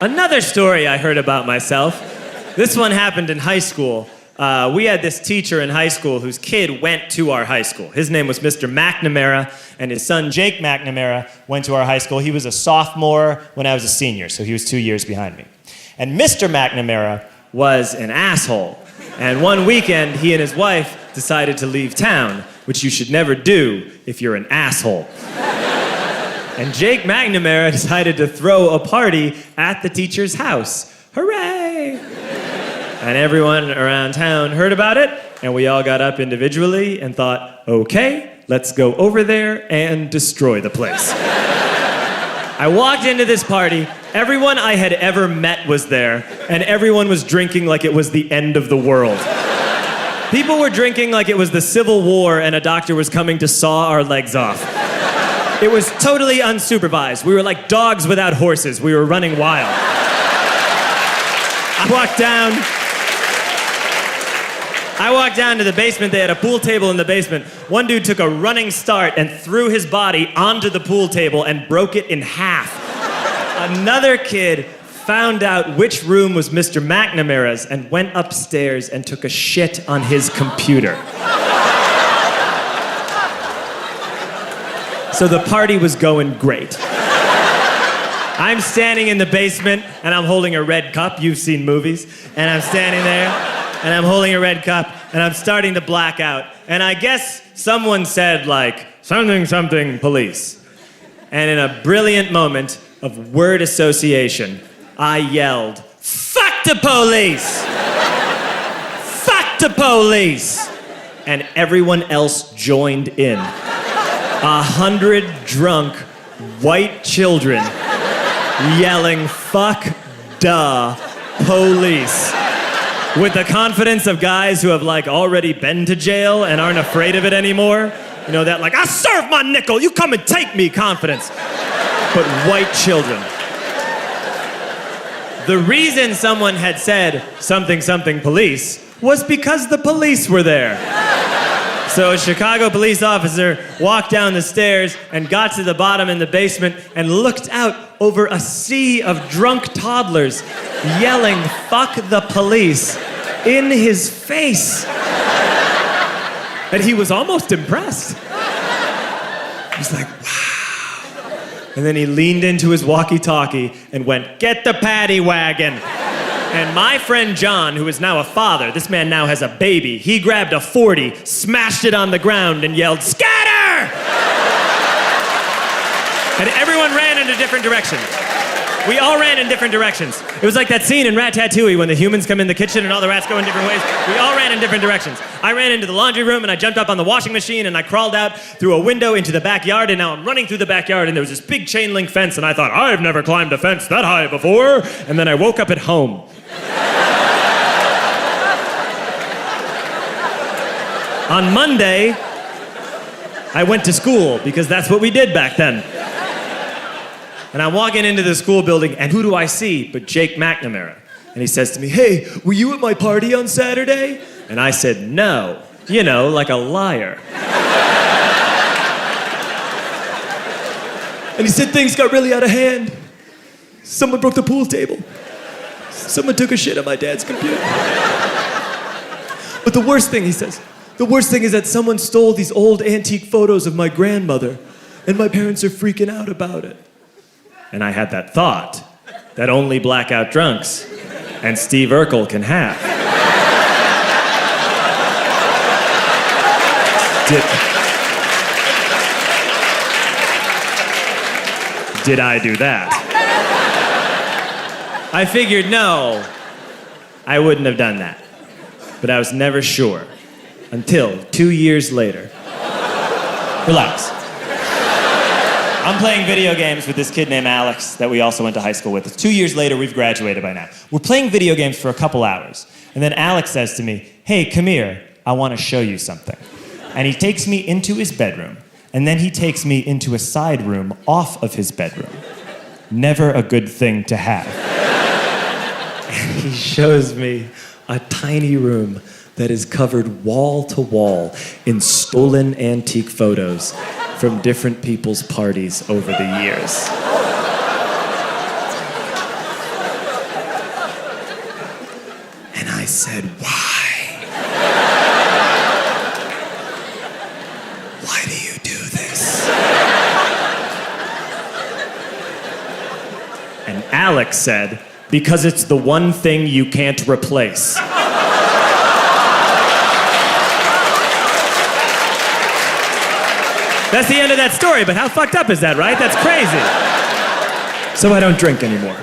Another story I heard about myself. This one happened in high school. We had this teacher in high school whose kid went to our high school. His name was Mr. McNamara, and his son Jake McNamara went to our high school. He was a sophomore when I was a senior, so he was 2 years behind me. And Mr. McNamara was an asshole. And one weekend, he and his wife decided to leave town, which you should never do if you're an asshole. And Jake McNamara decided to throw a party at the teacher's house. Hooray! And everyone around town heard about it, and we all got up individually and thought, okay, let's go over there and destroy the place. I walked into this party, everyone I had ever met was there, and everyone was drinking like it was the end of the world. People were drinking like it was the Civil War and a doctor was coming to saw our legs off. It was totally unsupervised. We were like dogs without horses. We were running wild. I walked down to the basement. They had a pool table in the basement. One dude took a running start and threw his body onto the pool table and broke it in half. Another kid found out which room was Mr. McNamara's and went upstairs and took a shit on his computer. So the party was going great. I'm standing in the basement and I'm holding a red cup. You've seen movies. And I'm standing there and I'm holding a red cup and I'm starting to black out. And I guess someone said like, something, something, police. And in a brilliant moment of word association, I yelled, fuck the police! Fuck the police! And everyone else joined in. 100 drunk white children yelling, fuck the police. With the confidence of guys who have like already been to jail and aren't afraid of it anymore. You know, that like, I'll serve my nickel, you come and take me confidence. But white children. The reason someone had said something, something police was because the police were there. So a Chicago police officer walked down the stairs and got to the bottom in the basement and looked out over a sea of drunk toddlers yelling, fuck the police, in his face. And he was almost impressed. He was like, wow. And then he leaned into his walkie-talkie and went, get the paddy wagon. And my friend John, who is now a father, this man now has a baby, he grabbed a 40, smashed it on the ground, and yelled, scatter! And everyone ran in a different direction. We all ran in different directions. It was like that scene in Ratatouille when the humans come in the kitchen and all the rats go in different ways. We all ran in different directions. I ran into the laundry room and I jumped up on the washing machine and I crawled out through a window into the backyard, and now I'm running through the backyard and there was this big chain link fence and I thought, I've never climbed a fence that high before. And then I woke up at home. On Monday, I went to school because that's what we did back then. And I'm walking into the school building, and who do I see but Jake McNamara? And he says to me, hey, were you at my party on Saturday? And I said, no. You know, like a liar. And he said things got really out of hand. Someone broke the pool table. Someone took a shit on my dad's computer. But the worst thing, he says, the worst thing is that someone stole these old antique photos of my grandmother, and my parents are freaking out about it. And I had that thought that only blackout drunks and Steve Urkel can have. Did I do that? I figured, no, I wouldn't have done that. But I was never sure until 2 years later. Relax. I'm playing video games with this kid named Alex that we also went to high school with. 2 years later, we've graduated by now. We're playing video games for a couple hours. And then Alex says to me, hey, come here, I want to show you something. And he takes me into his bedroom. And then he takes me into a side room off of his bedroom. Never a good thing to have. And he shows me a tiny room that is covered wall to wall in stolen antique photos from different people's parties over the years. Alex said, because it's the one thing you can't replace. That's the end of that story, but how fucked up is that, right? That's crazy. So I don't drink anymore.